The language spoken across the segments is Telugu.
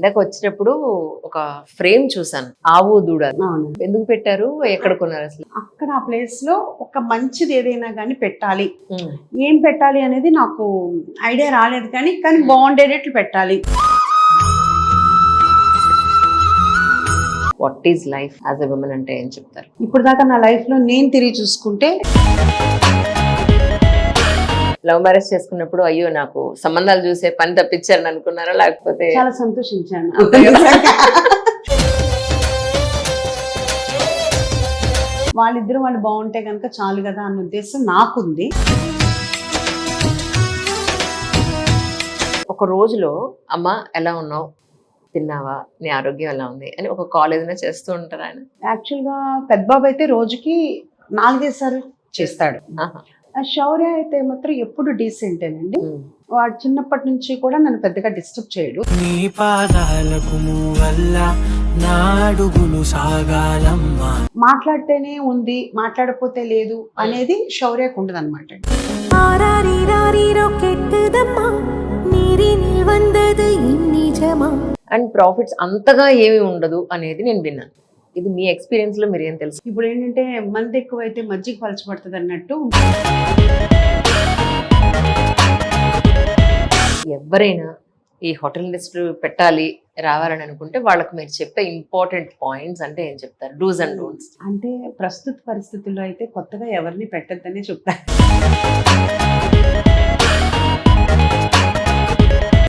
ఇందాక వచ్చినప్పుడు ఒక ఫ్రేమ్ చూసాను, ఆవు దూడ. అవును. ఎందుకు పెట్టారు, ఎక్కడ కొన్నారు అసలు? అక్కడ ఆ ప్లేస్ లో ఒక మంచిది ఏదైనా కానీ పెట్టాలి, ఏం పెట్టాలి అనేది నాకు ఐడియా రాలేదు, కానీ బాగుండేటట్లు పెట్టాలి. What is life as a women అంటే ఏం చెప్తారు? ఇప్పుడు దాకా నా లైఫ్ లో నేను తిరిగి చూసుకుంటే, లవ్ మ్యారేజ్ చేసుకున్నప్పుడు అయ్యో నాకు సంబంధాలు చూసే పని తప్పించారని అనుకున్నారా, లేకపోతే? చాలా సంతోషించాను. వాళ్ళిద్దరు వాళ్ళు బాగుంటే కనుక చాలు కదా అన్న ఉద్దేశం నాకుంది. ఒక రోజులో అమ్మ ఎలా ఉన్నావు, తిన్నావా, నీ ఆరోగ్యం ఎలా ఉంది అని ఒక కాల్ ఏదైనా చేస్తూ ఉంటారు ఆయన? యాక్చువల్గా పెద్ద బాబు అయితే రోజుకి 4-5 సార్లు చేస్తాడు. శౌర్య అయితే మాత్రం ఎప్పుడు డీసెంటేనండి. వాడు చిన్నప్పటి నుంచి కూడా నన్ను పెద్దగా డిస్టర్బ్ చేయడు. నీ పాదాలకు వల్ల నా అడుగులు సాగాలమ్మా. మాట్లాడితేనే ఉంది, మాట్లాడకపోతే లేదు అనేది శౌర్యకు ఉండదు అనమాట. అండ్ ప్రాఫిట్స్ అంతగా ఏమి ఉండదు అనేది నేను విన్నాను. ఇది మీ ఎక్స్పీరియన్స్ లో మీరు ఏం తెలుసు? ఇప్పుడు ఏంటంటే మంది ఎక్కువైతే మజ్జిగ పలచబడుతుంది అన్నట్టు. ఎవరైనా ఈ హోటల్ ఇండస్ట్రీ పెట్టాలి, రావాలని అనుకుంటే వాళ్ళకి మీరు చెప్పే ఇంపార్టెంట్ పాయింట్స్ అంటే ఏం చెప్తారు, డూస్ అండ్ డోంట్స్? అంటే ప్రస్తుత పరిస్థితుల్లో అయితే కొత్తగా ఎవరిని పెట్టద్దనే చెప్తారు.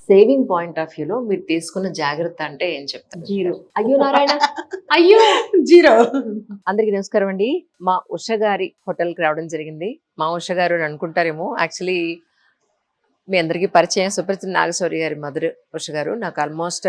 సేవింగ్ పాయింట్ ఆఫ్ వ్యూలో మీరు తీసుకున్న జాగ్రత్త అంటే ఏం చెప్తారు? 0. అయ్యో నారాయణ, అయ్యో 0. అందరికి నమస్కారం అండి. మా ఉష గారి హోటల్కి రావడం జరిగింది. మా ఉష గారు అని అనుకుంటారేమో, యాక్చువల్లీ మీ అందరికీ పరిచయం సుప్రసిద్ధ నాగశౌర్య గారి మదర్ ఉష గారు. నాకు ఆల్మోస్ట్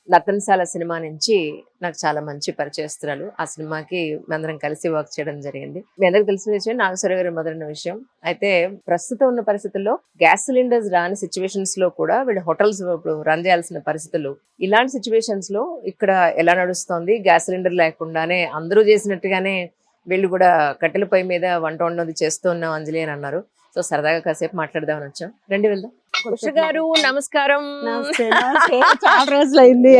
నర్తనశాల సినిమా నుంచి నాకు చాలా మంచి పరిచయస్తురాలు. ఆ సినిమాకి మేమందరం కలిసి వర్క్ చేయడం జరిగింది. మీ అందరికి తెలిసిన విషయం నాగశౌర్య గారి మదర్ అన్న విషయం. అయితే ప్రస్తుతం ఉన్న పరిస్థితుల్లో గ్యాస్ సిలిండర్స్ రాని సిచ్యువేషన్స్ లో కూడా వీళ్ళు హోటల్స్ ఇప్పుడు రన్ చేయాల్సిన పరిస్థితులు. ఇలాంటి సిచ్యువేషన్స్ లో ఇక్కడ ఎలా నడుస్తోంది, గ్యాస్ సిలిండర్ లేకుండానే అందరూ చేసినట్టుగానే వీళ్ళు కూడా కట్టెల పొయ్యి మీద వంట వండది చేస్తూ ఉన్నాం అంజలి అని అన్నారు. సో సరదాగా కాసేపు మాట్లాడదామని వచ్చాం. రండి వెళ్దాం. ఉష గారు నమస్కారం. చాలా రోజులైంది.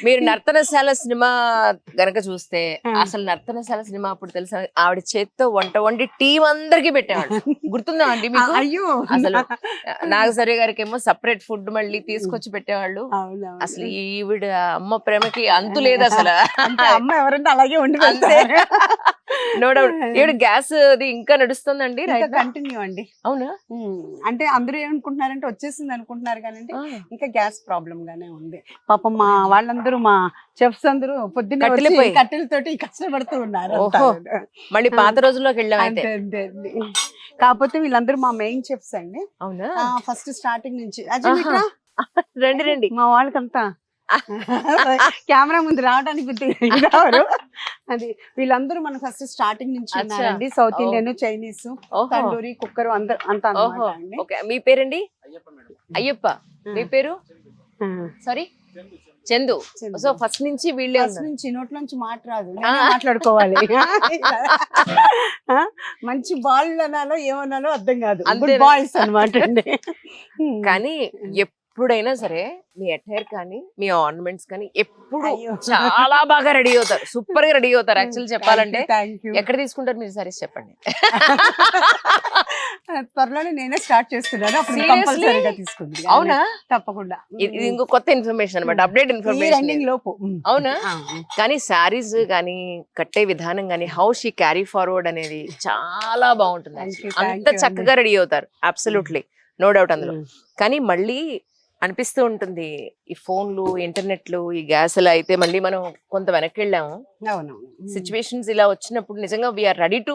మీరు నర్తనశాల సినిమా గనక చూస్తే అసలు నర్తనశాల సినిమా అప్పుడు తెలుసా, ఆవిడ చేత్తో వంట వండి టీం అందరికి పెట్టేవాడు. గుర్తుందా అండి మీకు? అయ్యో, అసలు నాగశౌర్య గారికి ఏమో సపరేట్ ఫుడ్ మళ్ళీ తీసుకొచ్చి పెట్టేవాళ్ళు. అసలు ఈవిడ అమ్మ ప్రేమకి అంతు లేదు అసలు. అమ్మ ఎవరంటే అలాగే ఉండి నో డౌట్. ఈవిడ గ్యాస్ అది ఇంకా నడుస్తుందండి, కంటిన్యూ అండి. అవునా? అంటే అందరూ ఏమనుకుంటున్నారంటే వచ్చేసింది అనుకుంటున్నారు, కానీ ఇంకా గ్యాస్ ప్రాబ్లం గానే ఉంది. పాపం మా వాళ్ళందరూ, మా చెఫ్స్ అందరూ పొద్దున్న కట్టెలతోటి కష్టపడుతూ ఉన్నారు. మళ్ళీ పాత రోజుల్లోకి వెళ్ళాం. కాకపోతే వీళ్ళందరూ మా మెయిన్ చెఫ్స్ అండి. అవునా? ఫస్ట్ స్టార్టింగ్ నుంచి రండి రండి. మా వాళ్ళకంతా కెమెరా ముందు రావడానికి అది వీళ్ళందరూ మన ఫస్ట్ స్టార్టింగ్ నుంచి ఉన్నారండి. South Indian, Chinese, tandoori, cooker అందరు అంతా. మీ పేరండి? అయ్యప్ప. మీ పేరు? సారీ, చందు. సో ఫస్ట్ నుంచి వీళ్ళే నుంచి నోట్లోంచి మాట రాదు, మాట్లాడుకోవాలి. మంచి బాల్ అనాలో ఏమన్నాలో అర్థం కాదు, బాయ్స్ అనమాట అండి. కానీ ఎప్పుడైనా సరే మీ అటైర్ కానీ మీ ఆర్నమెంట్స్ కానీ ఎప్పుడు చాలా బాగా రెడీ అవుతారు, సూపర్ గా రెడీ అవుతారు. యాక్చువల్లీ చెప్పాలంటే ఎక్కడ తీసుకుంటారు మీరు? సరే చెప్పండి. త్వరలోనే నేనే స్టార్ట్ చేస్తున్నాను, అప్పుడు తీసుకుంది. అవునా? తప్పకుండా. ఇది ఇంకో కొత్త ఇన్ఫర్మేషన్ అనమాట, అప్డేట్ ఇన్ఫర్మేషన్ లోపు. అవునా? కానీ శారీస్ కానీ కట్టే విధానం కానీ హౌ షీ క్యారీ ఫార్వర్డ్ అనేది చాలా బాగుంటుంది. అంత చక్కగా రెడీ అవుతారు, అబ్సల్యూట్లీ నో డౌట్ అందులో. కానీ మళ్ళీ అనిపిస్తూ ఉంటుంది, ఈ ఫోన్లు, ఇంటర్నెట్లు, ఈ గ్యాస్లు అయితే మళ్ళీ మనం కొంత వెనక్కి వెళ్ళాము. సిచ్యువేషన్స్ ఇలా వచ్చినప్పుడు నిజంగా we are ready to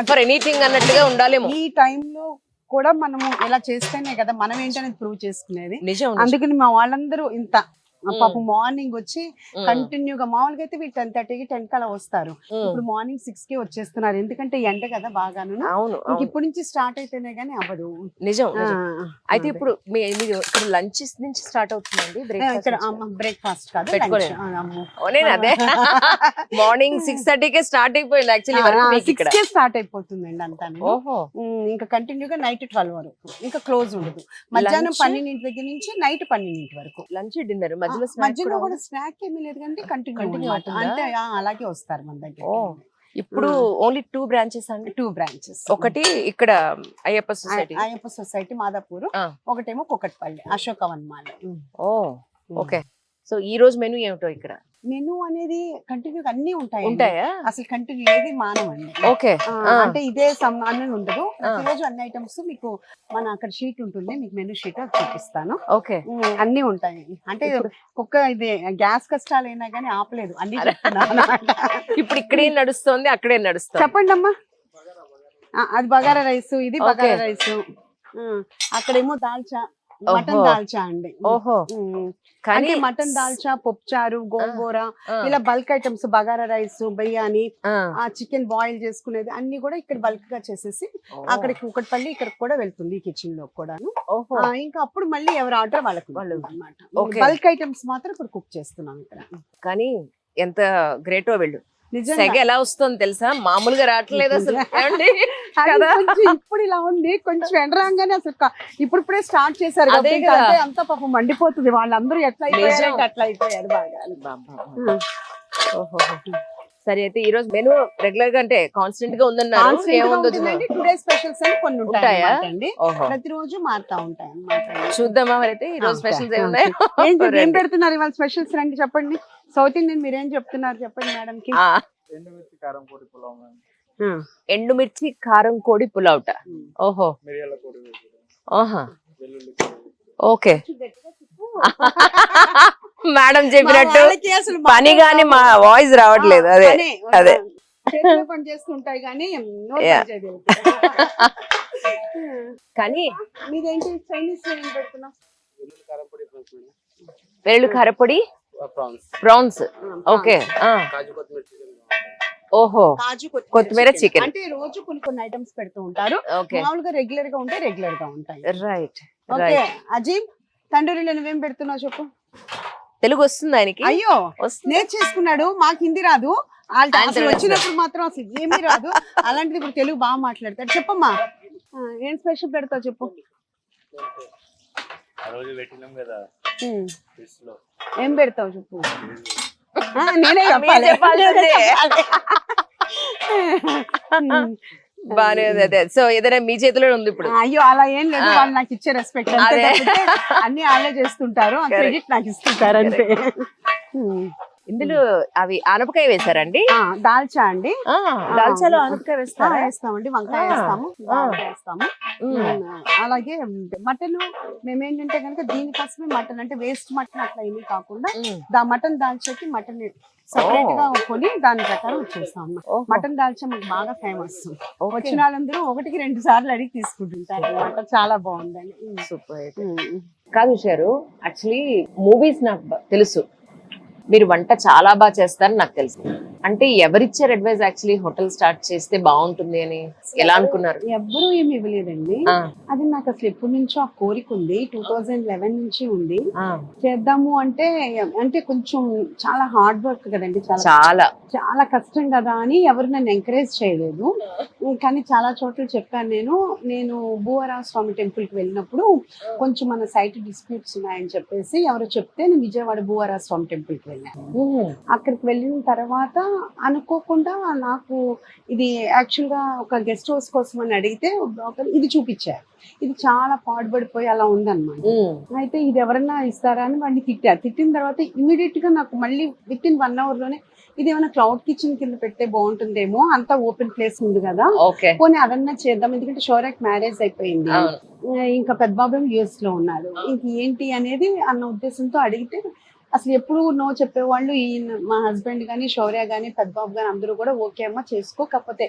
for anything అన్నట్టుగా ఉండాలేమో. ఈ టైంలో కూడా మనము ఇలా చేస్తేనే కదా మనం ఏంటనేది ప్రూవ్ చేసుకునేది. నిజం. అందుకని మా వాళ్ళందరూ ఇంత పాపం మార్నింగ్ వచ్చి కంటిన్యూగా, మామూలుగా అయితే వీళ్ళు 10:30కి 10 కలా వస్తారు. ఇప్పుడు మార్నింగ్ 6కి వచ్చేస్తున్నారు, ఎందుకంటే ఎండ కదా బాగాను. అవును ఇంక ఇప్పుడు నుంచి స్టార్ట్ అయితేనే గానీ అవ్వదు. నిజం. అయితే అదే. ఇప్పుడు మీరు ఇక్కడ లంచ్ నుంచి స్టార్ట్ అవుతుందండి, ఇక్కడ బ్రేక్ఫాస్ట్ కాదు, పెట్టుకోలేదు. lunch. అమ్మో. నేను అదే మార్నింగ్ 6:30కే స్టార్ట్ అయిపోయింది యాక్చువల్లీ. 6కే స్టార్ట్ అయిపోతుందండి అంతా. ఓహో, ఇంకా కంటిన్యూగా నైట్ 12 వరకు, ఇంకా క్లోజ్ ఉండదు. మధ్యాహ్నం 12 దగ్గర నుంచి నైట్ 12 వరకు. లంచ్ డిన్నర్ మధ్యలో మధ్యలో కూడా స్నాక్ ఏమీ లేదు కానీ కంటిన్యూ అవుతుందా? అంటే అలాగే వస్తారు మన దగ్గర. ఇప్పుడు ఓన్లీ 2 బ్రాంచెస్ అండి. 2 బ్రాంచెస్. ఒకటి ఇక్కడ అయ్యప్ప సొసైటీ, అయ్యప్ప సొసైటీ మాదాపూర్, ఒకటేమో కుకట్పల్లి అశోకవన్ మాల్. ఓ ఓకే. సో ఈ రోజు మెనూ ఏమిటో ఇక్కడ? మెనూ అనేది కంటిన్యూగా అన్ని ఉంటాయా? అసలు కంటిన్యూ ఏది మానవండి. ఓకే. అంటే ఇదే అన్నీ ఉండదు, ప్రతిరోజు అన్ని ఐటమ్స్ మీకు మన అక్కడ షీట్ ఉంటుంది, మీకు మెనూ షీట్ అది చూపిస్తాను. ఓకే. అన్ని ఉంటాయి. అంటే ఇది గ్యాస్ కష్టాలైనా కానీ ఆపలేదు, అన్ని చెప్తున్నాను. ఇప్పుడు ఇక్కడే నడుస్తుంది, అక్కడే నడుస్తుంది. చెప్పండి అమ్మా. అది బగారా రైస్, ఇది బగారా రైస్. అక్కడేమో దాల్చా, మటన్ దాల్చా అండి. ఓహో. కానీ మటన్ దాల్చా, పప్పుచారు, గోంగూర, ఇలా bulk items, bagara rice, biryani, chicken boil చేసుకునేది అన్ని కూడా ఇక్కడ బల్క్ గా చేసేసి అక్కడికి కుకట్పల్లి ఇక్కడికి కూడా వెళ్తుంది, ఈ కిచెన్ లో కూడాను. ఇంకా అప్పుడు మళ్ళీ ఎవరు ఆర్డర్ వాళ్ళకి అన్నమాట. బల్క్ ఐటమ్స్ మాత్రం ఇప్పుడు కుక్ చేస్తున్నాం ఇక్కడ. కానీ ఎంత గ్రేటో వెళ్ళు. నిజంగా సెగ ఎలా వస్తుంది తెలుసా, మామూలుగా రావట్లేదు అసలు. కదా, ఇప్పుడు ఇలా ఉంది, కొంచెం ఎండరాగానే అసలు ఇప్పుడే స్టార్ట్ చేశారు. అదే అంతా పాపం మండిపోతుంది, వాళ్ళందరూ ఎట్లా అయిపోయారు అట్లా అయిపోయారు బాగా. సరే, అయితే ఈ రోజు మెనూ రెగ్యులర్ గా అంటే కాన్స్టెంట్ గా ఉందన్నారు. టుడే స్పెషల్స్ అని కొన్ని ఉంటాయా అండి, ప్రతిరోజు మారుతా ఉంటాయి అన్నమాట. చూద్దామా మరి అయితే ఈ రోజు స్పెషల్స్ ఏమున్నాయి? ఏం పెడుతున్నారు ఇవాళ స్పెషల్స్? రండి చెప్పండి. సౌత్ ఇండియన్ మీరేం చెప్తున్నారు చెప్పండి మేడం కి. ఎండుమిర్చి కారం పొడి పులావ్ మేడం. ఎండుమిర్చి కారం కోడి పులావుట. ఓహో, మిరియాల పొడి, ఓహా, వెల్లుల్లి ఓకే. మేడం చెప్పినట్టు పని గాని మా వాయిస్ రావట్లేదు. అదే అదే పని చేస్తుంటాయి కానీ కానీ మీరేంటి చైనీస్ ఏం పెడుతున్నా? వెల్లుల్లి కారం పొడి వెల్లుల్లి కారపొడి, ప్రాన్స్. ఓకే. కాజు కొత్తిమీర చికెన్. ఓహో, కాజు కొత్తిమీర చికెన్. అంటే రోజు కొన్ని ఐటమ్స్ పెడుతూ ఉంటారు, మామూలుగా రెగ్యులర్ గా ఉంటాయి, రెగ్యులర్ గా ఉంటాయి. రైట్. ఓకే. అజీమ్, తండూరిలో నువ్వేం పెడుతున్నావు చెప్పు. తెలుగు వస్తుంది ఆయనకి? అయ్యో, నేర్చేసుకున్నాడు, మాకు హిందీ రాదు. అసలు వచ్చినప్పుడు మాత్రం అసలు ఏమీ రాదు, అలాంటిది ఇప్పుడు తెలుగు బాగా మాట్లాడతాడు. చెప్పమ్మా, ఏం స్పెషల్ పెడతావు చెప్పు. ఏం పెడతావు చెప్పు. నేనే చెప్పాలి. బానే ఉంది. అదే, సో ఏదైనా మీ చేతిలో ఉంది ఇప్పుడు. అయ్యో అలా ఏం లేదు, వాళ్ళు నాకు ఇచ్చే రెస్పెక్ట్ అన్ని వాళ్ళే చేస్తుంటారు, క్రెడిట్ నాకు ఇస్తుంటారు అంతే. ఇందులో అవి ఆనపకాయ వేసారండి? దాల్చా అండి. దాల్చాలో ఆనపకాయ వేస్తారా? వేస్తామండి, వంకాయ వేస్తాము, వేస్తాము. అలాగే మటన్ మేమేంటంటే కనుక దీనికోసమే మటన్ అంటే వేస్ట్ మటన్ అట్లా ఏమీ కాకుండా మటన్ దాల్చాకి మటన్ సపరేట్ గా కొని దాని ప్రకారం వచ్చేస్తాం. మటన్ దాల్చా మాకు బాగా ఫేమస్. వచ్చిన వాళ్ళందరూ 1-2 సార్లు అడిగి తీసుకుంటుంటారు అన్నమాట. చాలా బాగుందని. సూపర్. కాదు గారు, యాక్చువల్లీ మూవీస్ నాకు తెలుసు, మీరు వంట చాలా బాగా చేస్తారని నాకు తెలుసు. అంటే ఎవరిచ్చారు అడ్వైస్ యాక్చువల్లీ హోటల్ స్టార్ట్ చేస్తే బాగుంటుంది అని? ఎలా అనుకున్నారు? ఎవ్వరూ ఏమి ఇవ్వలేదండి, అది నాకు అసలు ఎప్పటి నుంచో ఆ కోరిక ఉంది, 2011 నుంచి ఉంది. చేద్దాము అంటే కొంచెం చాలా హార్డ్ వర్క్ కదండి, చాలా చాలా కష్టం కదా అని ఎవరు నన్ను ఎంకరేజ్ చేయలేదు. కానీ చాలా చోట్ల చెప్పాను. నేను భూవరాహ స్వామి టెంపుల్ కి వెళ్ళినప్పుడు కొంచెం మన సైట్ డిస్ప్యూట్స్ ఉన్నాయని చెప్పేసి ఎవరో చెప్తే నేను విజయవాడ భూవరాహ స్వామి టెంపుల్ కి వెళ్ళాను. అక్కడికి వెళ్ళిన తర్వాత అనుకోకుండా నాకు ఇది యాక్చువల్ గా ఒక గెస్ట్ హౌస్ కోసం అని అడిగితే ఇది చూపించారు. ఇది చాలా పాడుపడిపోయి అలా ఉందన్నమాట. అయితే ఇది ఎవరన్నా ఇస్తారా అని వాడిని తిట్టారు. తిట్టిన తర్వాత ఇమీడియట్ గా నాకు మళ్ళీ విత్-ఇన్ 1 hour లోనే ఇది ఏమైనా క్లౌడ్ కిచెన్ కింద పెడితే బాగుంటుందేమో, అంతా ఓపెన్ ప్లేస్ ఉంది కదా, పోనీ అదన్నా చేద్దాం. ఎందుకంటే షోరాక్ మ్యారేజ్ అయిపోయింది, ఇంకా పెద్ద బాబు US లో ఉన్నాడు, ఇంక ఏంటి అనేది అన్న ఉద్దేశంతో అడిగితే అసలు ఎప్పుడు నో చెప్పేవాళ్ళు మా హస్బెండ్ గానీ శౌర్య గానీ పెద్దబాబు గానీ అందరూ కూడా ఓకే అమ్మా చేసుకో, కాకపోతే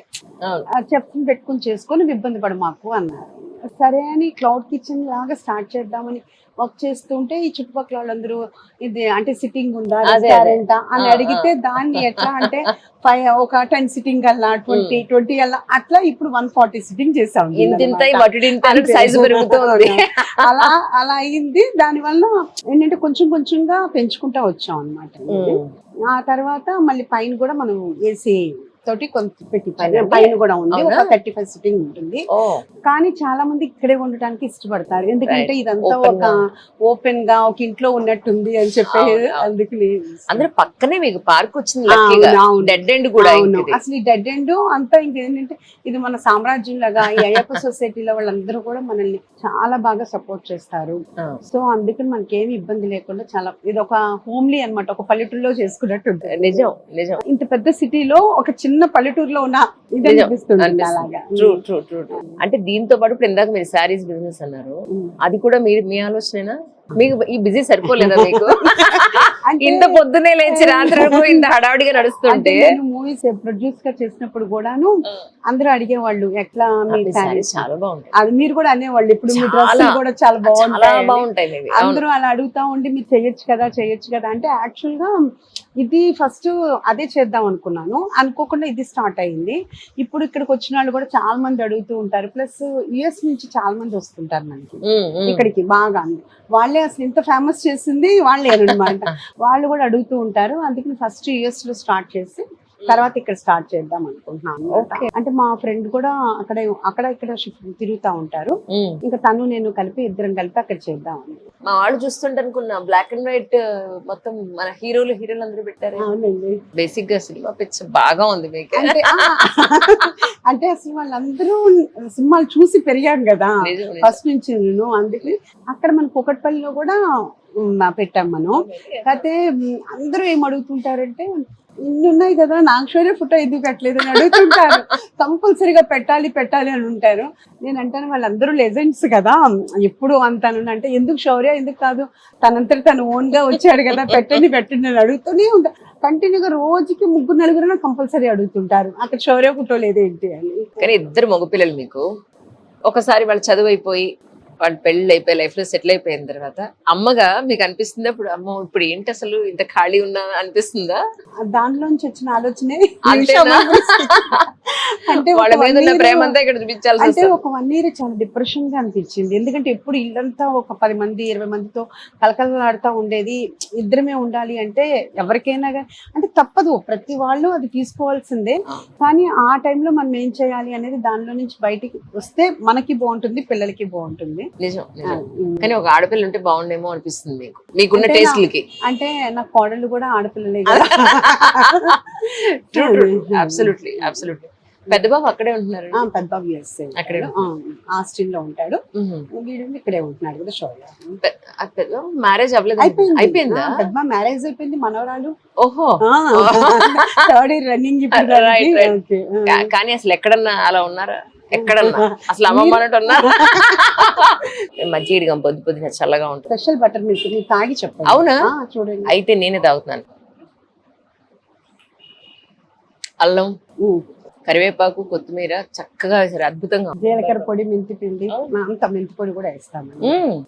చెఫ్ని పెట్టుకుని చేసుకో, నువ్వు ఇబ్బంది పడు మాకు అన్నారు. సరే అని క్లౌడ్ కిచెన్ లాగా స్టార్ట్ చేద్దామని వర్క్ చేస్తుంటే ఈ చుట్టుపక్కల వాళ్ళందరూ ఇది అంటే సిట్టింగ్ ఉందా రెస్టారెంట్ అని అడిగితే దాన్ని ఎట్లా అంటే 10 సిట్టింగ్ అలా 20 అలా అట్లా ఇప్పుడు 140 సిట్టింగ్ చేసాం. అలా అలా అయింది. దాని వల్ల ఏంటంటే కొంచెం కొంచెంగా పెంచుకుంటా వచ్చాం అన్నమాట. ఆ తర్వాత మళ్ళీ పైన కూడా మనం ఏసీ తోటి కొంత పెట్టి పైన కూడా ఉంది, ఒక 35 సిట్టింగ్ ఉంటుంది. కానీ చాలా మంది ఇక్కడే ఉండటానికి ఇష్టపడతారు, ఎందుకంటే ఇదంతా ఒక ఓపెన్ గా ఒక ఇంట్లో ఉన్నట్టుంది అని చెప్పేది. అందుకని అందరూ పక్కనే మీకు పార్క్ వచ్చింది, డెడ్ ఎండ్ కూడా. అసలు ఈ డెడ్ ఎండ్ అంతా ఇంకేంటంటే ఇది మన సామ్రాజ్యం లాగా. ఈ అయ్యప్ప సొసైటీలో వాళ్ళందరూ కూడా మనల్ని చాలా బాగా సపోర్ట్ చేస్తారు. సో అందుకని మనకేమి ఇబ్బంది లేకుండా చాలా ఇది ఒక హోమ్లీ అన్నమాట, ఒక పల్లెటూరులో చేసుకున్నట్టు ఉంటుంది. నిజం నిజం. ఇంత పెద్ద సిటీలో ఒక చిన్న పల్లెటూరులో ఉన్న ఇది అనిపిస్తుంది అలాగా. అంటే దీంతో పాటు ఇప్పుడు ఇందాక మీరు శారీస్ బిజినెస్ అన్నారు, అది కూడా మీరు మీ ఆలోచనేనా? మీకు ఈ బిజీ సరిపోలేదా మీకు? ఇంత పొద్దునే లేచి రాత్రి ఇంత హడావిడిగా నడుస్తుంటే. మూవీస్ ప్రొడ్యూస్ గా చేసినప్పుడు కూడాను అందరూ అడిగేవాళ్ళు ఎట్లా మీ శారీస్ చాలా బాగుంటాయి, అది మీరు కూడా అనేవాళ్ళు ఇప్పుడు మీ డ్రెస్సులు కూడా చాలా బాగుంటాయి. అందరూ అలా అడుగుతా ఉండి మీరు చెయ్యొచ్చు కదా అంటే యాక్చువల్ గా ఇది ఫస్ట్ అదే చేద్దాం అనుకున్నాను, అనుకోకుండా ఇది స్టార్ట్ అయింది. ఇప్పుడు ఇక్కడికి వచ్చిన వాళ్ళు కూడా చాలా మంది అడుగుతూ ఉంటారు, ప్లస్ యుఎస్ నుంచి చాలా మంది వస్తుంటారు మనకి ఇక్కడికి బాగా. వాళ్ళే అసలు ఇంత ఫేమస్ చేసింది వాళ్ళే అనమాట. వాళ్ళు కూడా అడుగుతూ ఉంటారు, అందుకని ఫస్ట్ యుఎస్ లో స్టార్ట్ చేసి తర్వాత ఇక్కడ స్టార్ట్ చేద్దాం అనుకుంటున్నాను. అంటే మా ఫ్రెండ్ కూడా అక్కడ ఇక్కడ తిరుగుతా ఉంటారు, ఇంకా తను నేను కలిపి ఇద్దరం కలిపి అక్కడ చేద్దామని. మా వాళ్ళు చూస్తుంటే అనుకున్నా బ్లాక్ అండ్ వైట్ మొత్తం మన హీరోలు అందరూ పెట్టారు. అవునండి, బేసిక్ గా సినిమా పిచ్చి బాగా ఉంది మీకు. అంటే అసలు వాళ్ళందరూ సినిమాలు చూసి పెరిగాం కదా ఫస్ట్ నుంచి నేను. అందుకే అక్కడ మన కుకట్పల్లిలో కూడా పెట్టాం మనం. అయితే అందరూ ఏం అడుగుతుంటారంటే ఇన్ని ఉన్నాయి కదా నాకు శౌర్య ఫోటో ఎందుకు పెట్టలేదు అని అడుగుతుంటారు. కంపల్సరీగా పెట్టాలి అని ఉంటారు. నేను అంటాను వాళ్ళందరూ లెజెండ్స్ కదా ఎప్పుడు అంతాను అంటే, ఎందుకు శౌర్య ఎందుకు కాదు, తనంతటి తను ఓన్ గా వచ్చాడు కదా పెట్టండి అని అడుగుతూనే ఉంటా. కంటిన్యూగా రోజుకి 3-4 కంపల్సరీ అడుగుతుంటారు అక్కడ శౌర్య ఫోటో లేదేంటి అని. కానీ ఇద్దరు మగపిల్లలు మీకు, ఒకసారి వాళ్ళు చదువు అయిపోయి వాళ్ళు పెళ్ళి అయిపోయి లైఫ్ లో సెటిల్ అయిపోయిన తర్వాత అమ్మగా మీకు అనిపిస్తుందా ఇప్పుడు, అమ్మ ఇప్పుడు ఏంటి అసలు ఇంత ఖాళీ ఉన్నా అనిపిస్తుందా? దానిలోంచి వచ్చిన ఆలోచనే అంటే వాళ్ళ మీద ఉన్న ప్రేమ అంతా ఇక్కడ చూపించాల్సి అంటే ఒక 1 year చాలా డిప్రెషన్ గా అనిపించింది. ఎందుకంటే ఎప్పుడు ఇల్లంతా ఒక 10 మంది 20 మందితో కలకలలాడుతూ ఉండేది. ఇద్దరమే ఉండాలి అంటే ఎవరికైనా అంటే తప్పదు, ప్రతి వాళ్ళు అది తీసుకోవాల్సిందే. కానీ ఆ టైంలో మనం ఏం చేయాలి అనేది దానిలో నుంచి బయటికి వస్తే మనకి బాగుంటుంది, పిల్లలకి బాగుంటుంది. నిజం. కానీ ఒక ఆడపిల్ల ఉంటే బాగుండేమో అనిపిస్తుంది మీకు, మీకున్న టేస్ట్లకి. అంటే నా కోడళ్ళు కూడా ఆడపిల్లలే కదా. అబ్సల్యూట్లీ. పెద్ద బాబు అక్కడే ఉంటున్నారు? పెద్ద బాబు అక్కడే ఆస్టిన్ లో ఉంటాడు, వీడు ఇక్కడే ఉంటున్నాడు కదా శౌర్య. మ్యారేజ్ అయిపోయిందా? పెద్ద బాబు మ్యారేజ్ అయిపోయింది, మనవరాలు. ఓహో, 3rd year రన్నింగ్. కానీ అసలు ఎక్కడన్నా అలా ఉన్నారా? ఎక్కడన్నా అసలు అమ్మమ్మ అన్నట్టు ఉన్నారు? మజ్జిగ పొద్దున చల్లగా ఉంటుంది, స్పెషల్ బటర్ మిల్క్ తాగి చెప్పండి. అవునా? చూడండి, అయితే నేనే తాగుతున్నాను. అల్లం, కరివేపాకు, కొత్తిమీర చక్కగా వేసారు, అద్భుతంగా. జీలకర్ర పొడి, మెంతి పిండి, అంత మెంతి పొడి కూడా వేస్తాము.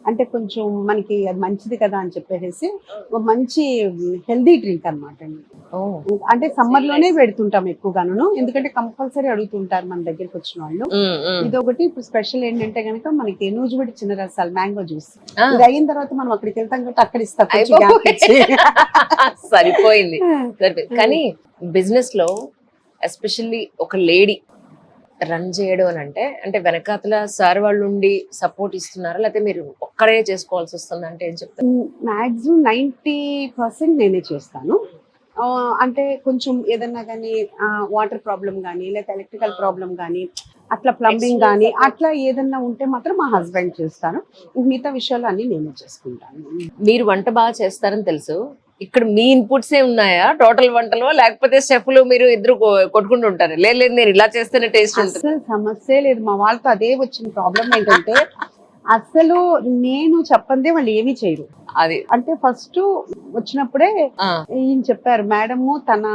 అంటే కొంచెం మనకి అది మంచిది కదా అని చెప్పేసి ఒక మంచి హెల్దీ డ్రింక్ అనమాట. అంటే సమ్మర్ లోనే పెడుతుంటాం ఎక్కువగాను, ఎందుకంటే కంపల్సరీ అడుగుతుంటారు మన దగ్గరికి వచ్చిన వాళ్ళు. ఇదొకటి. ఇప్పుడు స్పెషల్ ఏంటంటే కనుక మనకి నూజుబడి చిన్న రసాలు, మ్యాంగో జ్యూస్. ఇది అయిన తర్వాత మనం అక్కడికి వెళ్తాం కాబట్టి అక్కడ ఇస్తాం. సరిపోయింది. కానీ బిజినెస్ లో ఎస్పెషల్లీ ఒక లేడీ రన్ చేయడం అని అంటే వెనకాతల సార్ వాళ్ళు ఉండి సపోర్ట్ ఇస్తున్నారా, లేకపోతే మీరు ఒక్కడే చేసుకోవాల్సి వస్తుంది అంటే ఏం చెప్తారు? మాక్సిమం 90% నేనే చేస్తాను. అంటే కొంచెం ఏదన్నా కానీ వాటర్ ప్రాబ్లం కానీ లేదా ఎలక్ట్రికల్ ప్రాబ్లం కానీ అట్లా ప్లంబింగ్ కానీ అట్లా ఏదన్నా ఉంటే మాత్రం మా హస్బెండ్ చేస్తాను. మిగతా విషయాలు అన్ని నేనే చేసుకుంటాను. మీరు వంట బాగా చేస్తారని తెలుసు, ఇక్కడ మీ ఇన్పుట్స్ ఏ ఉన్నాయా టోటల్ వంటలో, లేకపోతే షెఫ్లు మీరు ఇద్దరు కొట్టుకుంటూ ఉంటారు? లేదు నేను ఇలా చేస్తేనే టేస్ట్ ఉంటుంది? సమస్య లేదు, మా వాళ్ళతో అదే వచ్చిన ప్రాబ్లం ఏంటంటే అసలు నేను చెప్పందే వాళ్ళు ఏమీ చేయరు. అది అంటే ఫస్ట్ వచ్చినప్పుడే ఆ, ఈయన చెప్పారు, మేడము తన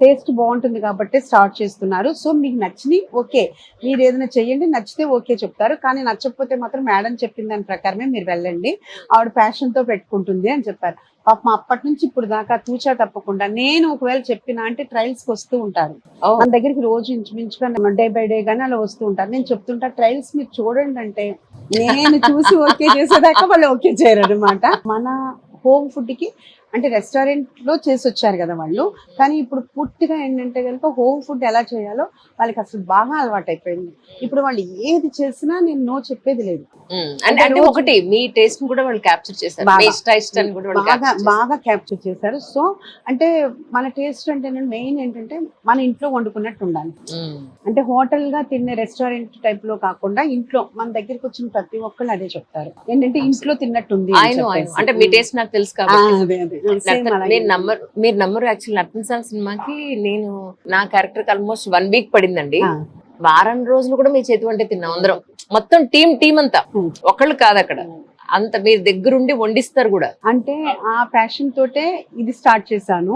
టేస్ట్ బాగుంటుంది కాబట్టి స్టార్ట్ చేస్తున్నారు, సో మీకు నచ్చిని ఓకే, మీరు ఏదైనా చెయ్యండి, నచ్చితే ఓకే చెప్తారు, కానీ నచ్చకపోతే మాత్రం మేడం చెప్పిన దాని ప్రకారమే మీరు వెళ్ళండి, ఆవిడ ప్యాషన్ తో పెట్టుకుంటుంది అని చెప్పారు. పాపం అప్పటి నుంచి ఇప్పుడు దాకా తూచా తప్పకుండా నేను ఒకవేళ చెప్పినా అంటే ట్రయల్స్ కి వస్తూ ఉంటారు ఓ, మన దగ్గరికి, రోజు ఇంచుమించుగా డే బై డే గానీ అలా వస్తూ ఉంటారు. నేను చెప్తుంటా ట్రయల్స్ మీరు చూడండి అంటే నేను చూసి ఓకే చేసేదాకా వాళ్ళు ఓకే చేయరు అనమాట. మన హోమ్ ఫుడ్ కి అంటే రెస్టారెంట్ లో చేసి వచ్చారు కదా వాళ్ళు, కానీ ఇప్పుడు పూర్తిగా ఏంటంటే కనుక హోమ్ ఫుడ్ ఎలా చేయాలో వాళ్ళకి అసలు బాగా అలవాటు అయిపోయింది. ఇప్పుడు వాళ్ళు ఏది చేసినా నేను నో చెప్పేది లేదు. అంటే అంటే ఒకటి మీ టేస్ట్ కూడా వాళ్ళు క్యాప్చర్ చేశారు, బాగా. మీ ఇష్టాన్ని కూడా వాళ్ళు బాగా capture చేశారు. బాగా క్యాప్చర్ చేశారు. సో అంటే మన టేస్ట్ అంటే మెయిన్ ఏంటంటే మన ఇంట్లో వండుకున్నట్టు ఉండాలి. ఉమ్, అంటే హోటల్ గా తినే రెస్టారెంట్ టైప్ లో కాకుండా ఇంట్లో మన దగ్గరికి వచ్చిన ప్రతి ఒక్కళ్ళు అదే చెప్తారు, ఏంటంటే ఇంట్లో తిన్నట్టుంది అని ఆయన చెప్పేసి. అంటే మీ టేస్ట్ నాకు తెలుసు ఆ, కాబట్టి. అదే అదే Same అలాగే. మీరు నమ్మరు యాక్చువల్లీ నర్తనశాల సినిమాకి నేను నా క్యారెక్టర్ ఆల్మోస్ట్ 1 వీక్ పడిందండి. ఆ, వారం రోజులు కూడా మీ చేతి వంటే తిన్నాం అందరం, మొత్తం టీం అంతా, Hmm. ఒకళ్ళు కాదు అక్కడ, అంత మీరు దగ్గరుండి వండిస్తారు కూడా. అంటే ఆ ప్యాషన్ తోటే ఇది స్టార్ట్ చేశాను.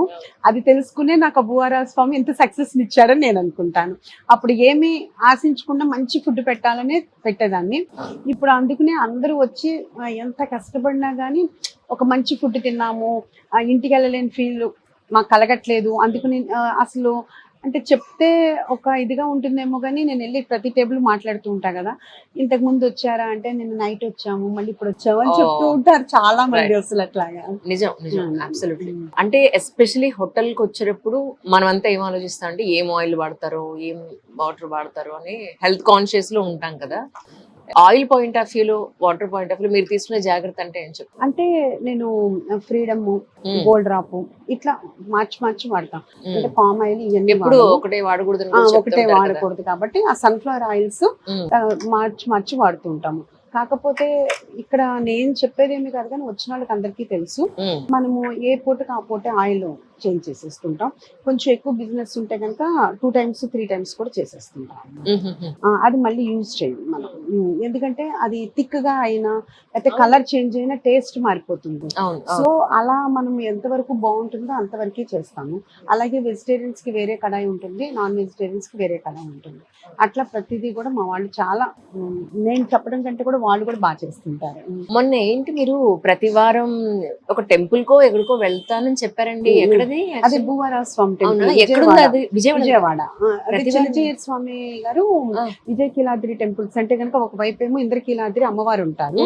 అది తెలుసుకునే నాకు అబ్బువారా స్వామి ఎంత సక్సెస్ ఇచ్చారని నేను అనుకుంటాను. అప్పుడు ఏమీ ఆశించకుండా మంచి ఫుడ్ పెట్టాలనే పెట్టేదాన్ని. ఇప్పుడు అందుకనే అందరూ వచ్చి ఎంత కష్టపడినా కానీ ఒక మంచి ఫుడ్ తిన్నాము, ఇంటికి వెళ్ళలేని ఫీల్ మాకు కలగట్లేదు. అందుకని అసలు అంటే చెప్తే ఒక ఇదిగా ఉంటుందేమో కానీ నేను వెళ్ళి ప్రతి టేబుల్ మాట్లాడుతూ ఉంటా కదా, ఇంతకు ముందు వచ్చారా అంటే నేను నైట్ వచ్చాము, మళ్ళీ ఇప్పుడు వచ్చాము అని చెప్తూ ఉంటారు చాలా మంది. అసలు అట్లాగా నిజం అబ్సల్యూట్లీ. అంటే ఎస్పెషలీ హోటల్ కి వచ్చేటప్పుడు మనం అంతా ఏం ఆలోచిస్తాం అంటే ఏం ఆయిల్ వాడతారో ఏం వాటర్ వాడతారో అని హెల్త్ కాన్షియస్ లో ఉంటాం కదా. ఆయిల్ పాయింట్ ఆఫ్ వ్యూలో, వాటర్ పాయింట్ ఆఫ్ వ్యూ మీరు తీసుకునే జాగ్రత్త అంటే ఏం చెప్పు? అంటే నేను ఫ్రీడమ్, గోల్డ్ డ్రాప్ ఇట్లా మార్చి వాడతాం. అంటే పామ్ ఆయిల్ ఇవన్నీ ఎప్పుడు వాడను. ఒకటే వాడకూడదు ఒకటే వాడకూడదు కాబట్టి ఆ సన్ఫ్లవర్ ఆయిల్స్ మార్చి వాడుతూ ఉంటాము. కాకపోతే ఇక్కడ నేను చెప్పేది ఏమి కాదు కానీ వచ్చిన వాళ్ళకి అందరికీ తెలుసు, మనము ఏ పూటకి ఆ పూట ఆయిల్ చేంజ్ చేసేస్తుంటాం. కొంచెం ఎక్కువ బిజినెస్ ఉంటే కనుక 2 times 3 times కూడా చేసేస్తుంటాం. అది మళ్ళీ యూజ్ చేయండి మనం, ఎందుకంటే అది థిక్ గా అయినా అయితే కలర్ చేంజ్ అయినా టేస్ట్ మారిపోతుంది. సో అలా మనం ఎంతవరకు బాగుంటుందో అంతవరకే చేస్తాము. అలాగే వెజిటేరియన్స్ కి వేరే కడాయి ఉంటుంది, నాన్ వెజిటేరియన్స్ కి వేరే కడాయి ఉంటుంది. అట్లా ప్రతిదీ కూడా మా వాళ్ళు చాలా, నేను చెప్పడం కంటే కూడా వాళ్ళు కూడా బాగా చేస్తుంటారు. మొన్న ఏంటి మీరు ప్రతి వారం ఒక టెంపుల్ కో ఎక్కడికో వెళ్తానని చెప్పారండి, ఎక్కడది? అది భూవరా స్వామి టెంపుల్, ఎక్కడుంది అది? విజయవాడ. అది ప్రతివారం? చిన్నజీయర్ స్వామి గారు విజయకీలాద్రి టెంపుల్స్ అంటే కనుక ఒకవైపు ఏమో ఇంద్రకీలాద్రి అమ్మవారు ఉంటారు,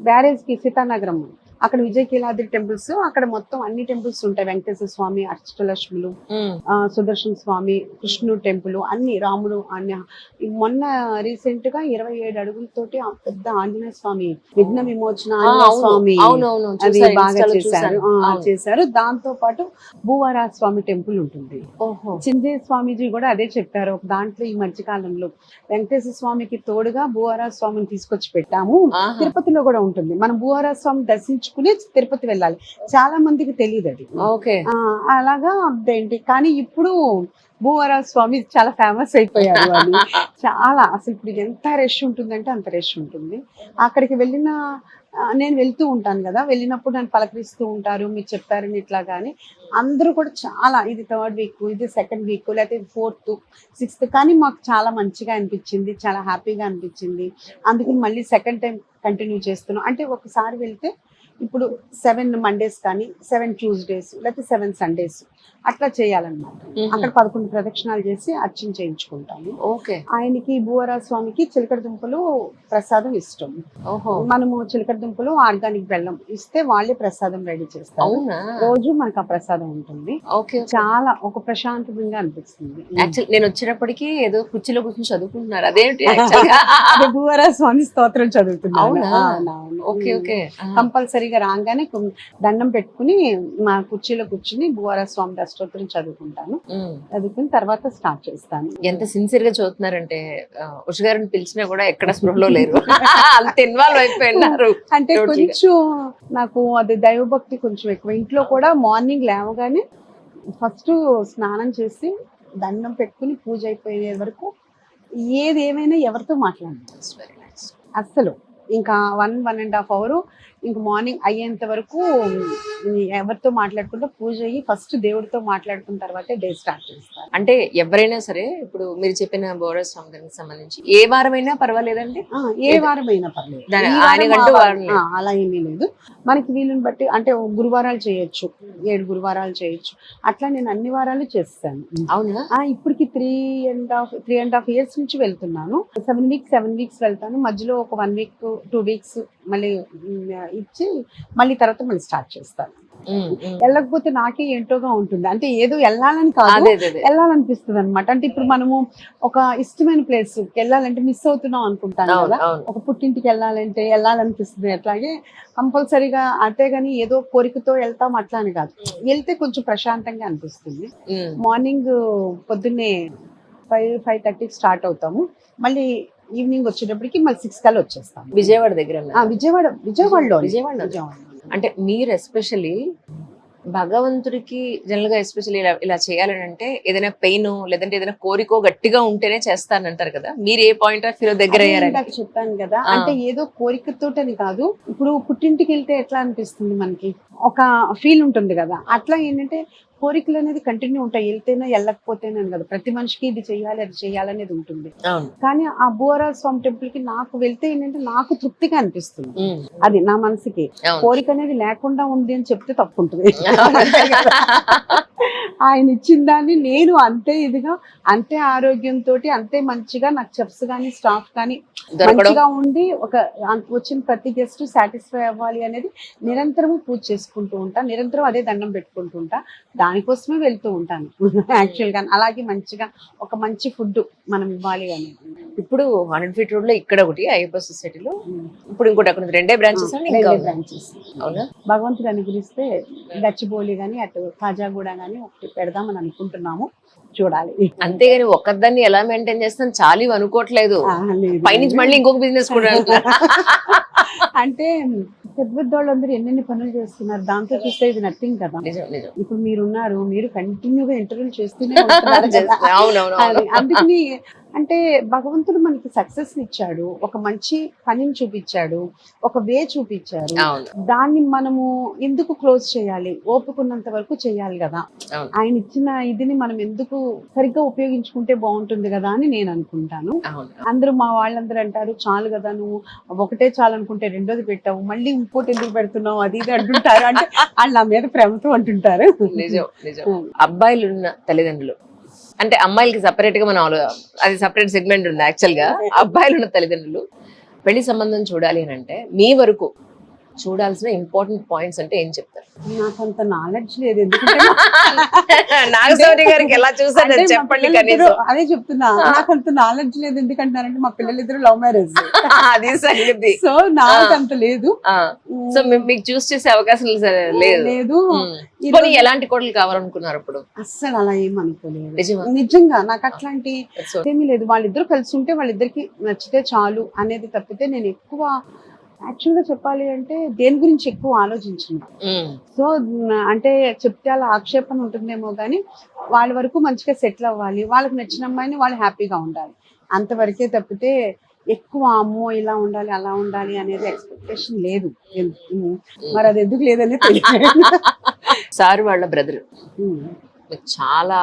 బ్యారేజ్ కి సీతానగరం అక్కడ విజయకీలాద్రి టెంపుల్స్, అక్కడ మొత్తం అన్ని టెంపుల్స్ ఉంటాయి. వెంకటేశ్వర స్వామి, అష్టలక్ష్ములు, సుదర్శన స్వామి, కృష్ణుడు టెంపుల్, అన్ని, రాముడు, అన్ని. మొన్న రీసెంట్ గా 27 అడుగులతోటి ఆ పెద్ద ఆంజనేయ స్వామి, విఘ్న విమోచన ఆంజనేయ స్వామి, అది బాగా చేశారు. దాంతో పాటు భూవరా స్వామి టెంపుల్ ఉంటుంది. చింజయ్య స్వామీజీ కూడా అదే చెప్పారు ఒక దాంట్లో, ఈ మధ్య కాలంలో వెంకటేశ్వర స్వామికి తోడుగా భూవరా స్వామిని తీసుకొచ్చి పెట్టాము. తిరుపతిలో కూడా ఉంటుంది. మనం భూవరా స్వామి దర్శించుకుని తిరుపతి వెళ్ళాలి, చాలా మందికి తెలియదు అది. అలాగా అదేంటి, కానీ ఇప్పుడు భూవరా స్వామి చాలా ఫేమస్ అయిపోయారు అని. చాలా అసలు ఇప్పుడు ఎంత రష్ ఉంటుందంటే అంత రష్ ఉంటుంది. అక్కడికి నేను వెళ్తూ ఉంటాను కదా, వెళ్ళినప్పుడు నన్ను పలకరిస్తూ ఉంటారు, మీరు చెప్పారని ఇట్లా. కానీ అందరూ కూడా చాలా, ఇది 3rd week, ఇది 2nd week, లేకపోతే 4th 6th, కానీ మాకు చాలా మంచిగా అనిపించింది, చాలా హ్యాపీగా అనిపించింది. అందుకని మళ్ళీ 2nd time కంటిన్యూ చేస్తున్నాం. అంటే ఒకసారి వెళ్తే ఇప్పుడు 7 Mondays కానీ 7 Tuesdays లేకపోతే 7 Sundays అట్లా చేయాలన్నమాట. అక్కడ 11 ప్రదక్షిణాలు చేసి అర్చన చేయించుకుంటాము. ఆయనకి భూవరా స్వామికి చిలకడ దుంపలు ప్రసాదం ఇష్టం. మనము చిలకడ దుంపలు ఆర్గానిక్ బెల్లం ఇస్తే వాళ్ళే ప్రసాదం రెడీ చేస్తారు. రోజు మనకు ఆ ప్రసాదం ఉంటుంది. చాలా ఒక ప్రశాంతంగా అనిపిస్తుంది. నేను వచ్చినప్పటికీ ఏదో కుర్చీలో కూర్చొని చదువుకుంటున్నారు, అదేంటి? భూవరా స్వామి స్తోత్రం చదువుతున్నాను. కంపల్సరీగా రాగానే దండం పెట్టుకుని మా కుర్చీలో కూర్చుని భూవరా స్వామి అష్టోత్తరం చదువుకుంటాను. చదువుకుని తర్వాత స్టార్ట్ చేస్తాను. ఎంత సిన్సియర్ గా చదువుతున్నారంటే ఉష గారిని పిలిచినా కూడా ఎక్కడ స్పృహలో లేరు, అంత ఇన్వాల్వ్ అయిపోయినారు. అంటే కొంచెం నాకు అది దైవభక్తి కొంచెం ఎక్కువ. ఇంట్లో కూడా మార్నింగ్ లేవగానే ఫస్ట్ స్నానం చేసి దండం పెట్టుకుని పూజ అయిపోయే వరకు ఏమైనా ఎవరితో మాట్లాడను అస్సలు. ఇంకా 1.5 అవర్ ఇంక మార్నింగ్ అయ్యేంత వరకు ఎవరితో మాట్లాడుకుంటూ పూజ అయ్యి ఫస్ట్ దేవుడితో మాట్లాడుకున్న తర్వాతే డే స్టార్ట్ చేస్తారు. అంటే ఎవరైనా సరే ఇప్పుడు మీరు చెప్పిన బోరా స్వామికి సంబంధించి ఏ వారమైనా పర్వాలేదండి? ఏ వారం అయినా పర్లేదు, దాని ఈ వారం, ఆయనకంటూ ఆ వారం, వారం అలా ఏమీ లేదు. మనకి వీలుని బట్టి అంటే గురువారాలు చేయొచ్చు, 7 గురువారాలు చేయొచ్చు. అట్లా నేను అన్ని వారాలు చేస్తాను. అవునా? ఇప్పటికి 3.5 ఇయర్స్ నుంచి వెళ్తున్నాను. 7 వీక్స్ వెళ్తాను. మధ్యలో ఒక 1 వీక్ 2 వీక్స్ మళ్ళీ ఇచ్చి మళ్ళీ తర్వాత మళ్ళీ స్టార్ట్ చేస్తాను. వెళ్ళకపోతే నాకే ఏంటోగా ఉంటుంది. అంటే ఏదో వెళ్ళాలని కాదు, అదే అదే అదే. వెళ్ళాలనిపిస్తుంది అనమాట. అంటే ఇప్పుడు మనము ఒక ఇష్టమైన ప్లేస్ వెళ్ళాలంటే మిస్ అవుతున్నాం అనుకుంటాను అవును కదా. అవును. ఒక పుట్టింటికి వెళ్ళాలంటే వెళ్ళాలనిపిస్తుంది. అట్లాగే కంపల్సరీగా అంతేగాని ఏదో కోరికతో వెళ్తాం అట్లా అని కాదు. వెళ్తే కొంచెం ప్రశాంతంగా అనిపిస్తుంది. మార్నింగ్ పొద్దున్నే 5:30కి స్టార్ట్ అవుతాము. మళ్ళీ ఈవినింగ్ వచ్చేటప్పటికి మళ్ళీ 6 కల్లా వచ్చేస్తాము. విజయవాడ దగ్గర విజయవాడలో. అంటే మీరు ఎస్పెషల్లీ భగవంతుడికి జనరల్ గా ఎస్పెషల్లీ ఇలా చేయాలని అంటే ఏదైనా పెయిన్ లేదంటే ఏదైనా కోరికో గట్టిగా ఉంటేనే చేస్తానంటారు కదా, మీరు ఏ పాయింట్ ఆఫ్ వ్యూ దగ్గర అయ్యారని? చెప్పాను కదా, అంటే ఏదో కోరికతోటని కాదు. ఇప్పుడు పుట్టింటికి వెళ్తే ఎట్లా అనిపిస్తుంది, మనకి ఒక ఫీల్ ఉంటుంది కదా. అట్లా ఏంటంటే కోరికలు అనేది కంటిన్యూ ఉంటాయి, వెళ్తేనే వెళ్ళకపోతేనే కదా. ప్రతి మనిషికి ఇది చెయ్యాలి అది చెయ్యాలనేది ఉంటుంది. కానీ ఆ బోరా స్వామి టెంపుల్ కి నాకు వెళ్తే ఏంటంటే నాకు తృప్తిగా అనిపిస్తుంది. అది నా మనసుకి. కోరిక అనేది లేకుండా ఉంది అని చెప్తే తప్పు ఉంటుంది. ఆయన ఇచ్చిన దాన్ని నేను అంతే ఇదిగా, అంతే ఆరోగ్యంతో, అంతే మంచిగా నాకు చెఫ్స్ కానీ స్టాఫ్ కానీ మంచిగా ఉండి ఒక వచ్చిన ప్రతి గెస్ట్ సాటిస్ఫై అవ్వాలి అనేది నిరంతరం పూజ చేసుకుంటూ ఉంటా, నిరంతరం అదే దండం పెట్టుకుంటూ ఉంటా. దానికోసమే వెళ్తూ ఉంటాను యాక్చువల్ గా. అలాగే మంచిగా ఒక మంచి ఫుడ్ మనం ఇవ్వాలి అని. ఇప్పుడు 100 feet రోడ్ లో ఇక్కడ ఒకటి అయ్యప్ప సొసైటీలో, ఇప్పుడు ఇంకోటి అక్కడ 2 బ్రాంచెస్. బ్రాంచెస్. అవునా? భగవంతుడు అనుగ్రహిస్తే గచ్చిబౌలి గానీ అటు కాజాగూడ గానీ ఒకటి పెడదామని అనుకుంటున్నాము, చూడాలి. అంతేగాని ఒక్కదాన్ని ఎలా మెయింటైన్ చేస్తాను చాలు అనుకోవట్లేదు. పైనుంచి మళ్ళీ ఇంకొక బిజినెస్ కూడా అంటే పెద్ద వాళ్ళందరూ ఎన్నెన్ని పనులు చేస్తున్నారు, దాంతో చూస్తే ఇది నథింగ్ కదా. ఇప్పుడు మీరున్నారు, మీరు కంటిన్యూగా ఇంటర్వ్యూలు చేస్తూనే ఉంటున్నారు. అందుకని అంటే భగవంతుడు మనకి సక్సెస్ ఇచ్చాడు, ఒక మంచి పనిని చూపించాడు, ఒక వే చూపించారు. దాన్ని మనము ఎందుకు క్లోజ్ చేయాలి? ఓపుకున్నంత వరకు చేయాలి కదా. ఆయన ఇచ్చిన ఇదిని మనం ఎందుకు సరిగ్గా ఉపయోగించుకుంటే బాగుంటుంది కదా అని నేను అనుకుంటాను. అందరూ మా వాళ్ళందరూ అంటారు, చాలు కదా నువ్వు ఒకటే చాలు అనుకుంటే రెండోది పెట్టావు, మళ్ళీ ఇంకోటి ఎందుకు పెడుతున్నావు అది ఇది అంటుంటారు. అంటే వాళ్ళు నా మీద ప్రేమతో అంటుంటారు. నిజం నిజం. అబ్బాయిలు ఉన్న తల్లిదండ్రులు అంటే అమ్మాయిలకి సపరేట్ గా మనం అది సపరేట్ సెగ్మెంట్ ఉంది. యాక్చువల్ గా అబ్బాయిలు ఉన్న తల్లిదండ్రులు పెళ్లి సంబంధం చూడాలి అని అంటే మీ వరకు చూడాల్సిన ఇంపార్టెంట్ పాయింట్స్ అంటే ఏం చెప్తారు? నాకు అంత నాలెడ్జ్ లేదు, ఎందుకంటే నాగశౌరి గారికి ఎలా చూసారు చెప్పండి కనీసం. అదే చెప్తున్నా, నాకు అంత నాలెడ్జ్ లేదు. ఎందుకంటారంటే మా పిల్లలిద్దరు లవ్ మ్యారేజ్, అది సంగతి. సో నాకు అంత లేదు. సో మీకు చూస్ చేసే అవకాశం లేదు. ఎలాంటి కోడలు కావాలనుకున్నారు అప్పుడు? అస్సలు అలా ఏం అనుకోలేదు నిజంగా. నాకు అట్లాంటి ఏమీ లేదు. వాళ్ళిద్దరు కలిసి ఉంటే వాళ్ళిద్దరికి నచ్చితే చాలు అనేది తప్పితే నేను ఎక్కువ యాక్చువల్ గా చెప్పాలి అంటే దేని గురించి ఎక్కువ ఆలోచించింది. సో అంటే చెప్తే అలా ఆక్షేపణ ఉంటుందేమో కానీ వాళ్ళ వరకు మంచిగా సెటిల్ అవ్వాలి, వాళ్ళకి నచ్చిన అమ్మాయిని వాళ్ళు హ్యాపీగా ఉండాలి, అంతవరకే తప్పితే ఎక్కువ అమ్మో ఇలా ఉండాలి అలా ఉండాలి అనేది ఎక్స్పెక్టేషన్ లేదు. మరి అది ఎందుకు లేదని తెలియదు. సార్ వాళ్ళ బ్రదర్ చాలా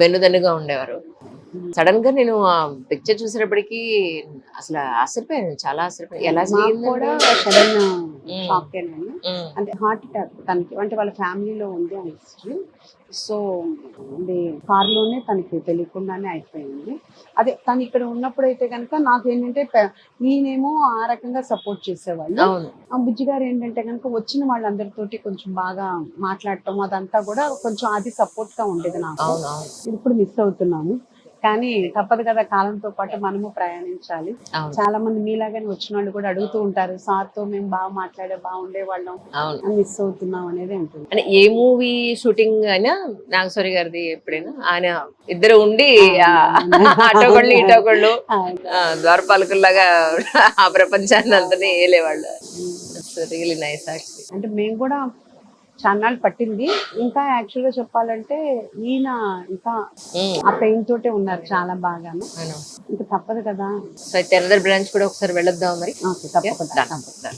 వెన్నుదన్నుగా ఉండేవారు. సడన్ గా నేను ఆ పిక్చర్ చూసేటప్పటికి అసలు ఆశ్చర్యపోయాను, చాలా ఆశ్చర్యపోయాను. ఎలా కూడా సడన్ షాక్ అయినాను. అంటే హార్ట్ అటాక్ తనకి, అంటే వాళ్ళ ఫ్యామిలీలో ఉంది ఆ హిస్టరీ. సో అది కారులోనే తనకి తెలియకుండానే అయిపోయింది. అదే తను ఇక్కడ ఉన్నప్పుడు అయితే కనుక నాకు ఏంటంటే నేనేమో ఆ రకంగా సపోర్ట్ చేసేవాళ్ళు. బుజ్జి గారు ఏంటంటే కనుక వచ్చిన వాళ్ళందరితోటి కొంచెం బాగా మాట్లాడటం అదంతా కూడా కొంచెం అది సపోర్ట్ గా ఉండేది నాకు. ఇప్పుడు మిస్ అవుతున్నాము, కానీ తప్పదు కదా, కాలంతో పాటు మనము ప్రయాణించాలి. చాలా మంది మీలాగానే వచ్చిన వాళ్ళు కూడా అడుగుతూ ఉంటారు, సార్ తో మేము బాగా మాట్లాడే బాగుండే వాళ్ళం, మిస్ అవుతున్నాం అనేది ఉంటుంది. అంటే ఏ మూవీ షూటింగ్ అయినా నాగశౌరి గారిది ఎప్పుడైనా ఆయన ఇద్దరు ఉండి అటోగళ్ళు ఇటోగళ్ళు ద్వారపాలకుల్లాగా ఆ ప్రపంచాన్ని అంతా ఏలేవాళ్ళు. Really nice actually. అంటే మేము కూడా చాన్నాళ్ళు పట్టింది. ఇంకా యాక్చువల్ గా చెప్పాలంటే ఈయన ఇంకా ఆ పెయిన్ తోటే ఉన్నారు చాలా బాగాను. ఇంకా తప్పదు కదా. సో అయితే అనదర్ బ్రాంచ్ కూడా ఒకసారి వెళ్ళొద్దాం మరి. ఓకే, తప్పకుండా. Done.